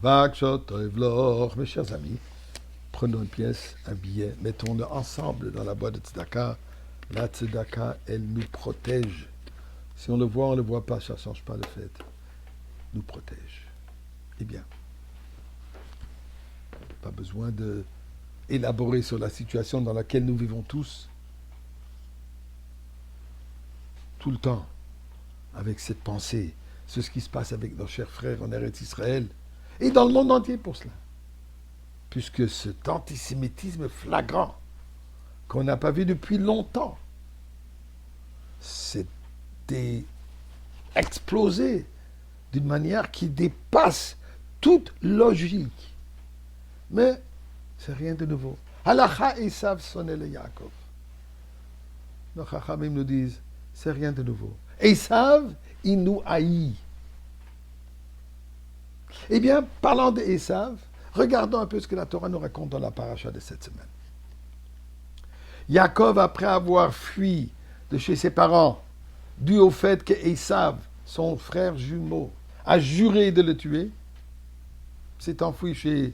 Mes chers amis, prenons une pièce, un billet, mettons-le ensemble dans la boîte de tzedaka. La tzedaka, elle nous protège. Si on le voit, on ne le voit pas, ça ne change pas le fait. Nous protège. Eh bien, pas besoin d'élaborer sur la situation dans laquelle nous vivons tous, tout le temps, avec cette pensée, c'est ce qui se passe avec nos chers frères en Eretz Israël, et dans le monde entier pour cela. Puisque cet antisémitisme flagrant, qu'on n'a pas vu depuis longtemps, c'était explosé d'une manière qui dépasse toute logique. Mais c'est rien de nouveau. Halacha Esav sonne le Yaakov. Nos Chachamim nous disent, c'est rien de nouveau. Esav, il nous haït. Eh bien, parlant d'Esav, regardons un peu ce que la Torah nous raconte dans la paracha de cette semaine. Yaakov, après avoir fui de chez ses parents, dû au fait que Esav, son frère jumeau, a juré de le tuer, s'est enfui chez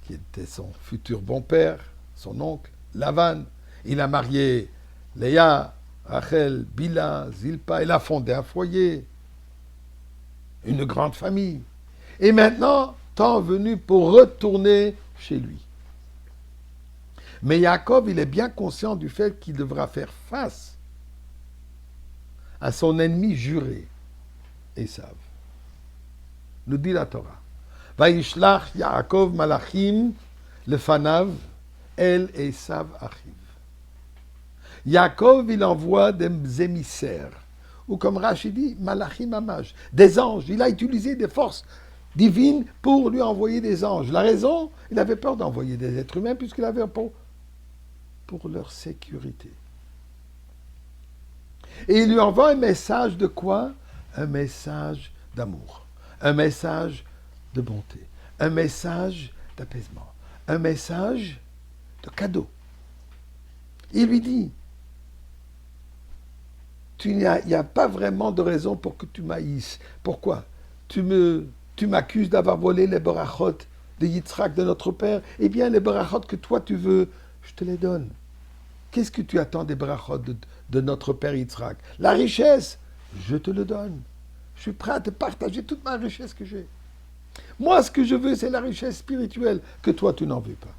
qui était son futur bon-père, son oncle, Lavan. Il a marié Léa, Rachel, Bila, Zilpa. Il a fondé un foyer, une grande famille. Et maintenant, temps venu pour retourner chez lui. Mais Yaakov, il est bien conscient du fait qu'il devra faire face à son ennemi juré, Esav. Nous dit la Torah. Vaishlach Yaakov malachim lefanav el Esav achiv. Yaakov, il envoie des émissaires, ou comme Rashi dit, malachim amaj, des anges. Il a utilisé des forces divines pour lui envoyer des anges. La raison, il avait peur d'envoyer des êtres humains puisqu'il avait peur pour leur sécurité. Et il lui envoie un message de quoi? Un message d'amour, un message de bonté, un message d'apaisement, un message de cadeau. Il lui dit, il n'y a pas vraiment de raison pour que tu m'haïsses. Pourquoi? Tu m'accuses d'avoir volé les berachot de Yitzhak, de notre père. Eh bien, les berachot que toi tu veux, je te les donne. Qu'est-ce que tu attends des berachot de notre père Yitzhak? La richesse, je te le donne. Je suis prêt à te partager toute ma richesse que j'ai. Moi, ce que je veux, c'est la richesse spirituelle que toi, tu n'en veux pas.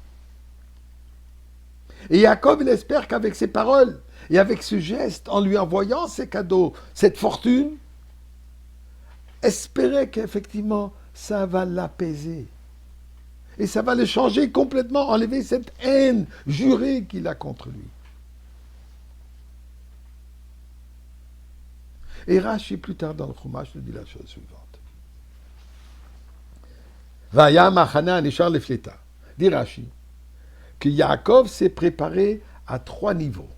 Et Yaakov, il espère qu'avec ses paroles et avec ce geste, en lui envoyant ces cadeaux, cette fortune, espérait qu'effectivement, ça va l'apaiser. Et ça va le changer complètement, enlever cette haine jurée qu'il a contre lui. Et Rashi, plus tard dans le Chumash, nous dit la chose suivante. Vaya machana nishar lefleta. Dit Rashi que Yaakov s'est préparé à 3 niveaux.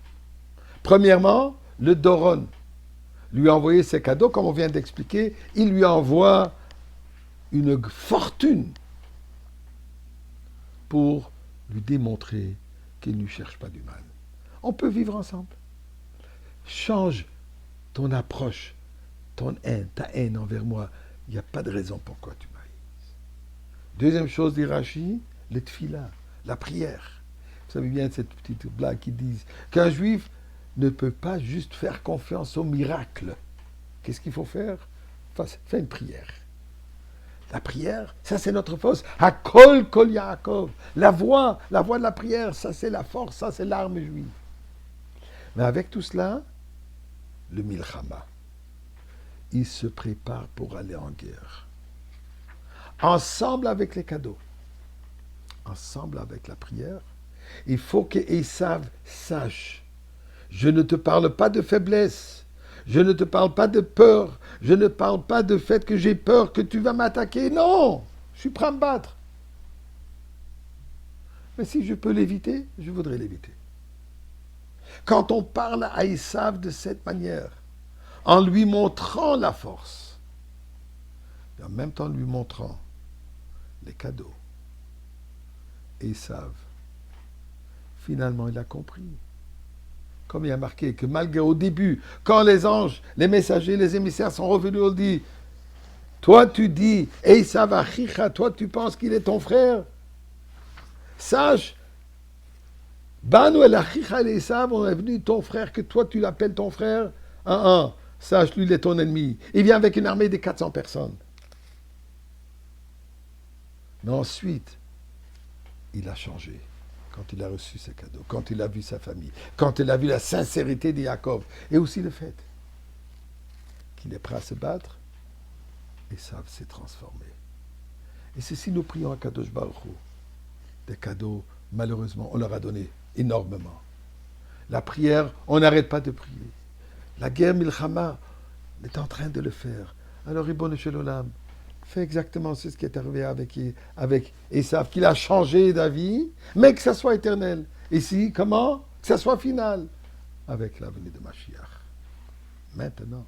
Premièrement, le Doron lui a envoyé ses cadeaux, comme on vient d'expliquer. Il lui envoie une fortune pour lui démontrer qu'il ne cherche pas du mal. On peut vivre ensemble. Change ton approche, ta haine envers moi. Il n'y a pas de raison pourquoi tu m'haïsses. Deuxième chose, dit Rashi, le tfila, la prière. Vous savez bien cette petite blague qui dit qu'un juif ne peut pas juste faire confiance au miracle. Qu'est-ce qu'il faut faire? Fais une prière. La prière, ça c'est notre force. Hakol kol Yaakov. La voix de la prière, ça c'est la force, ça c'est l'arme juive. Mais avec tout cela, le milchama, il se prépare pour aller en guerre. Ensemble avec les cadeaux, ensemble avec la prière, il faut que Esav sache, je ne te parle pas de faiblesse, je ne te parle pas de peur, je ne parle pas de fait que j'ai peur que tu vas m'attaquer, non, je suis prêt à me battre. Mais si je peux l'éviter, je voudrais l'éviter. Quand on parle à Esav de cette manière, en lui montrant la force, et en même temps lui montrant les cadeaux, Esav, finalement, il a compris. Comme il a marqué que malgré au début, quand les anges, les messagers, les émissaires sont revenus, on dit Toi, tu dis, Esav achicha, toi, tu penses qu'il est ton frère. Sache, Banu el achicha el Esav, on est venu ton frère, que toi, tu l'appelles ton frère. Sache, lui, il est ton ennemi. Il vient avec une armée de 400 personnes. Mais ensuite, il a changé. Quand il a reçu ses cadeaux, quand il a vu sa famille, quand il a vu la sincérité de Yaakov, et aussi le fait qu'il est prêt à se battre, Esav s'est transformé. Et ceci, nous prions à Kadosh Baruch Hu. Des cadeaux, malheureusement, on leur a donné énormément. La prière, on n'arrête pas de prier. La guerre Milchama, on est en train de le faire. Alors, Ribono Shel Olam, fait exactement ce qui est arrivé avec Esav, qu'il a changé d'avis, mais que ça soit éternel. Ici, comment? Que ça soit final, avec la venue de Mashiach. Maintenant.